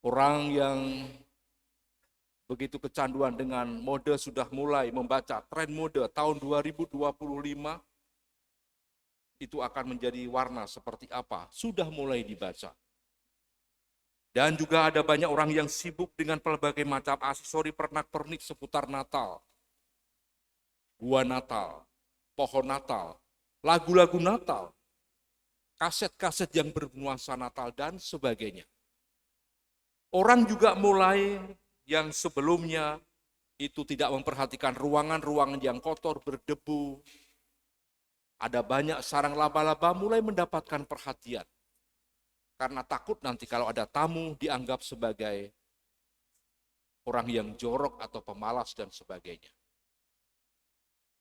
Orang yang begitu kecanduan dengan mode sudah mulai membaca tren mode tahun 2025 itu akan menjadi warna seperti apa, sudah mulai dibaca. Dan juga ada banyak orang yang sibuk dengan pelbagai macam aksesori pernak-pernik seputar Natal, gua Natal, pohon Natal, lagu-lagu Natal, kaset-kaset yang bernuansa Natal, dan sebagainya. Orang juga mulai yang sebelumnya itu tidak memperhatikan ruangan-ruangan yang kotor, berdebu, ada banyak sarang laba-laba mulai mendapatkan perhatian. Karena takut nanti kalau ada tamu dianggap sebagai orang yang jorok atau pemalas dan sebagainya.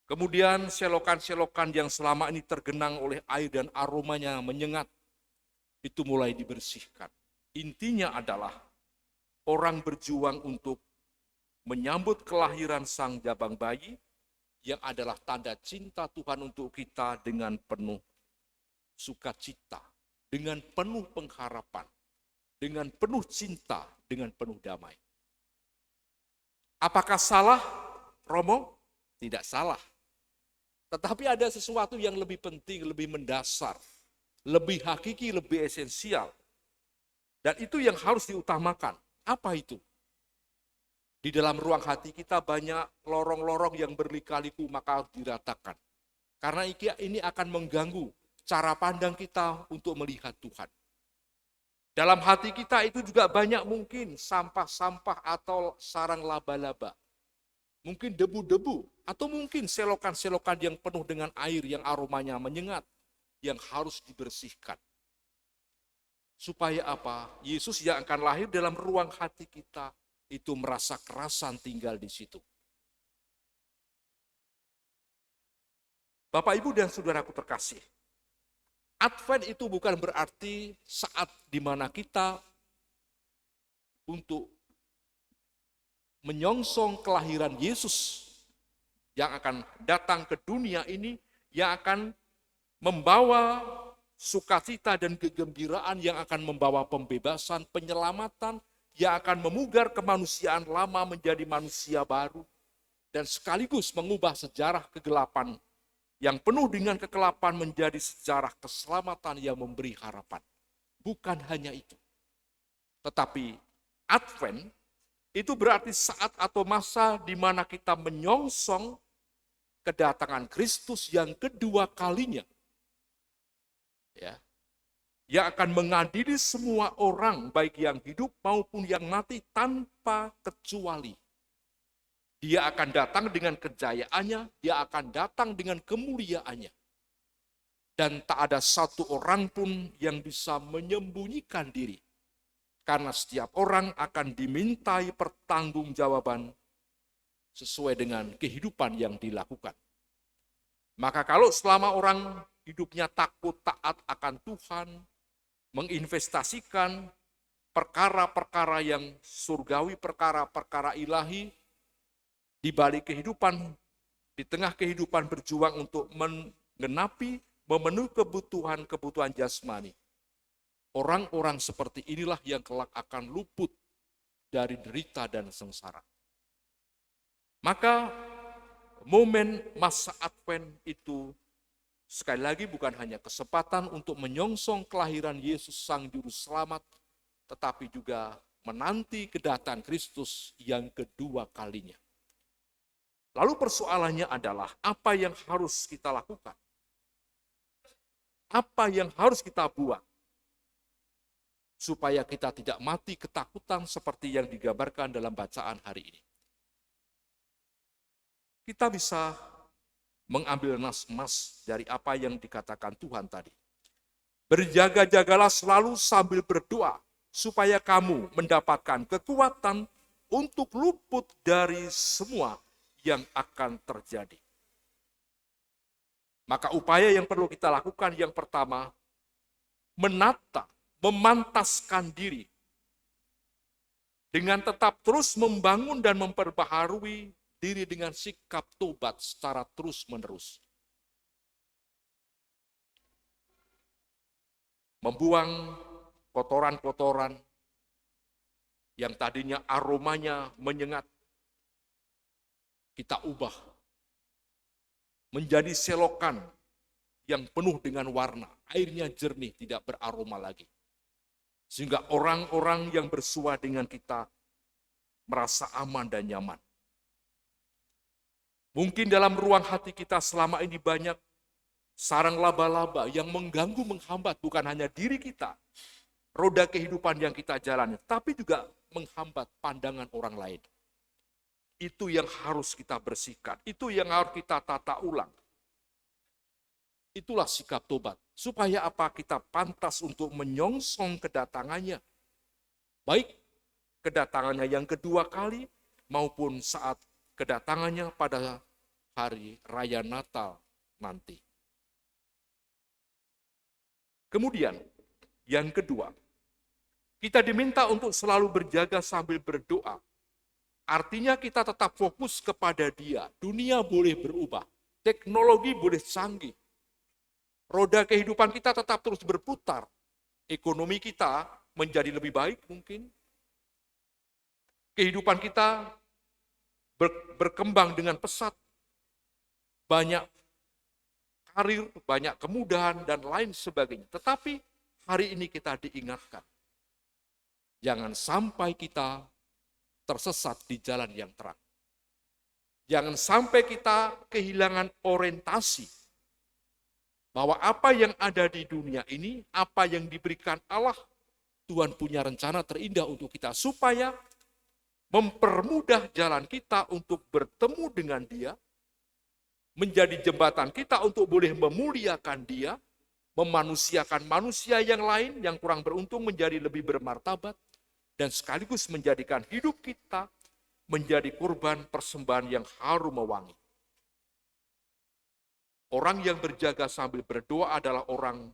Kemudian selokan-selokan yang selama ini tergenang oleh air dan aromanya menyengat, itu mulai dibersihkan. Intinya adalah orang berjuang untuk menyambut kelahiran sang jabang bayi yang adalah tanda cinta Tuhan untuk kita dengan penuh sukacita, dengan penuh pengharapan, dengan penuh cinta, dengan penuh damai. Apakah salah, Romo? Tidak salah. Tetapi ada sesuatu yang lebih penting, lebih mendasar, lebih hakiki, lebih esensial. Dan itu yang harus diutamakan. Apa itu? Di dalam ruang hati kita banyak lorong-lorong yang berlika-liku, maka harus diratakan. Karena ini akan mengganggu cara pandang kita untuk melihat Tuhan. Dalam hati kita itu juga banyak mungkin sampah-sampah atau sarang laba-laba. Mungkin debu-debu, atau mungkin selokan-selokan yang penuh dengan air yang aromanya menyengat, yang harus dibersihkan. Supaya apa? Yesus yang akan lahir dalam ruang hati kita, itu merasa kerasan tinggal di situ. Bapak, Ibu, dan saudaraku terkasih, Advent itu bukan berarti saat di mana kita untuk menyongsong kelahiran Yesus yang akan datang ke dunia ini, yang akan membawa sukacita dan kegembiraan, yang akan membawa pembebasan, penyelamatan, yang akan memugar kemanusiaan lama menjadi manusia baru, dan sekaligus mengubah sejarah kegelapan yang penuh dengan kegelapan menjadi sejarah keselamatan yang memberi harapan. Bukan hanya itu, tetapi Advent itu berarti saat atau masa di mana kita menyongsong kedatangan Kristus yang kedua kalinya. Ya, yang akan mengadili semua orang, baik yang hidup maupun yang mati tanpa kecuali. Dia akan datang dengan kejayaannya, dia akan datang dengan kemuliaannya. Dan tak ada satu orang pun yang bisa menyembunyikan diri. Karena setiap orang akan dimintai pertanggungjawaban sesuai dengan kehidupan yang dilakukan. Maka kalau selama orang hidupnya takut taat akan Tuhan, menginvestasikan perkara-perkara yang surgawi, perkara-perkara ilahi, di balik kehidupan, di tengah kehidupan berjuang untuk menggenapi, memenuhi kebutuhan-kebutuhan jasmani. Orang-orang seperti inilah yang kelak akan luput dari derita dan sengsara. Maka momen masa Advent itu sekali lagi bukan hanya kesempatan untuk menyongsong kelahiran Yesus Sang Juru Selamat, tetapi juga menanti kedatangan Kristus yang kedua kalinya. Lalu persoalannya adalah apa yang harus kita lakukan? Apa yang harus kita buat? Supaya kita tidak mati ketakutan seperti yang digambarkan dalam bacaan hari ini. Kita bisa mengambil nas-nas dari apa yang dikatakan Tuhan tadi. Berjaga-jagalah selalu sambil berdoa, supaya kamu mendapatkan kekuatan untuk luput dari semua yang akan terjadi. Maka upaya yang perlu kita lakukan yang pertama, menata, memantaskan diri, dengan tetap terus membangun dan memperbaharui diri dengan sikap tobat secara terus-menerus. Membuang kotoran-kotoran, yang tadinya aromanya menyengat, kita ubah menjadi selokan yang penuh dengan warna, airnya jernih, tidak beraroma lagi. Sehingga orang-orang yang bersua dengan kita merasa aman dan nyaman. Mungkin dalam ruang hati kita selama ini banyak sarang laba-laba yang mengganggu, menghambat bukan hanya diri kita, roda kehidupan yang kita jalani, tapi juga menghambat pandangan orang lain. Itu yang harus kita bersihkan, itu yang harus kita tata ulang. Itulah sikap tobat. Supaya apa? Kita pantas untuk menyongsong kedatangannya. Baik kedatangannya yang kedua kali, maupun saat kedatangannya pada hari raya Natal nanti. Kemudian, yang kedua, kita diminta untuk selalu berjaga sambil berdoa. Artinya kita tetap fokus kepada Dia. Dunia boleh berubah, teknologi boleh canggih, roda kehidupan kita tetap terus berputar. Ekonomi kita menjadi lebih baik mungkin. Kehidupan kita berkembang dengan pesat. Banyak karir, banyak kemudahan, dan lain sebagainya. Tetapi hari ini kita diingatkan. Jangan sampai kita tersesat di jalan yang terang. Jangan sampai kita kehilangan orientasi bahwa apa yang ada di dunia ini, apa yang diberikan Allah, Tuhan punya rencana terindah untuk kita, supaya mempermudah jalan kita untuk bertemu dengan Dia, menjadi jembatan kita untuk boleh memuliakan Dia, memanusiakan manusia yang lain yang kurang beruntung menjadi lebih bermartabat, dan sekaligus menjadikan hidup kita menjadi kurban persembahan yang harum mewangi. Orang yang berjaga sambil berdoa adalah orang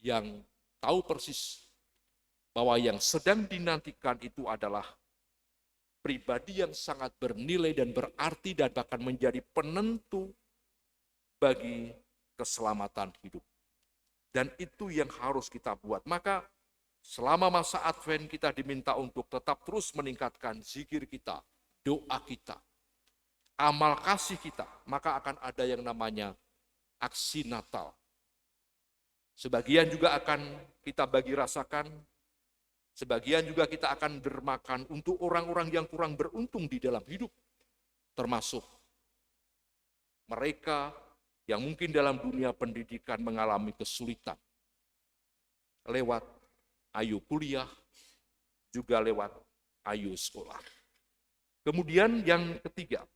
yang tahu persis bahwa yang sedang dinantikan itu adalah pribadi yang sangat bernilai dan berarti dan bahkan menjadi penentu bagi keselamatan hidup. Dan itu yang harus kita buat. Maka selama masa Advent kita diminta untuk tetap terus meningkatkan zikir kita, doa kita, amal kasih kita, maka akan ada yang namanya aksi Natal. Sebagian juga akan kita bagi rasakan, sebagian juga kita akan dermakan untuk orang-orang yang kurang beruntung di dalam hidup, termasuk mereka yang mungkin dalam dunia pendidikan mengalami kesulitan, lewat ayu kuliah, juga lewat ayu sekolah. Kemudian yang ketiga,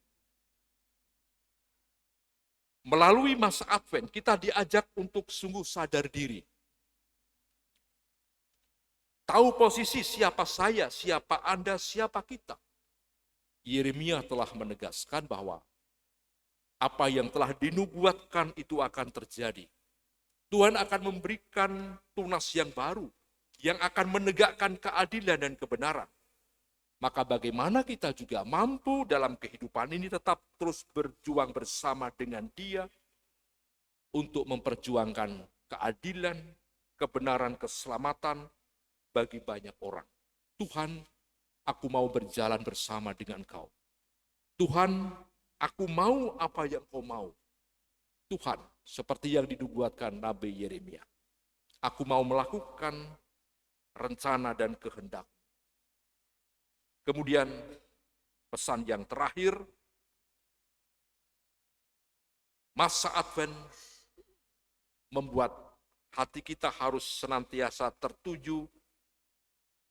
melalui masa Advent, kita diajak untuk sungguh sadar diri. Tahu posisi siapa saya, siapa Anda, siapa kita. Yeremia telah menegaskan bahwa apa yang telah dinubuatkan itu akan terjadi. Tuhan akan memberikan tunas yang baru, yang akan menegakkan keadilan dan kebenaran. Maka bagaimana kita juga mampu dalam kehidupan ini tetap terus berjuang bersama dengan Dia untuk memperjuangkan keadilan, kebenaran, keselamatan bagi banyak orang. Tuhan, aku mau berjalan bersama dengan Kau. Tuhan, aku mau apa yang Kau mau. Tuhan, seperti yang dinubuatkan Nabi Yeremia, aku mau melakukan rencana dan kehendak. Kemudian pesan yang terakhir, masa Advent membuat hati kita harus senantiasa tertuju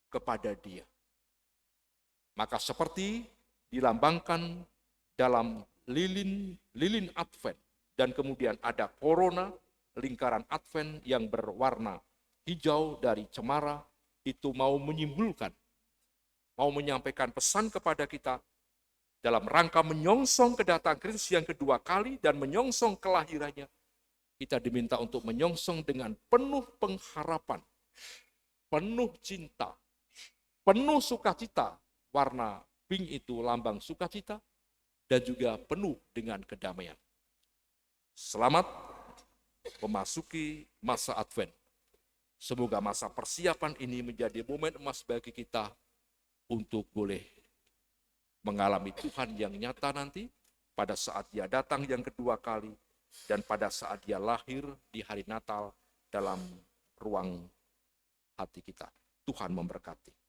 kepada Dia. Maka seperti dilambangkan dalam lilin Advent, dan kemudian ada corona, lingkaran Advent yang berwarna hijau dari cemara, itu mau menyimbolkan, mau menyampaikan pesan kepada kita dalam rangka menyongsong kedatangan Kristus yang kedua kali dan menyongsong kelahirannya. Kita diminta untuk menyongsong dengan penuh pengharapan, penuh cinta, penuh sukacita. Warna pink itu lambang sukacita dan juga penuh dengan kedamaian. Selamat memasuki masa Advent. Semoga masa persiapan ini menjadi momen emas bagi kita untuk boleh mengalami Tuhan yang nyata nanti pada saat Dia datang yang kedua kali dan pada saat Dia lahir di hari Natal dalam ruang hati kita. Tuhan memberkati.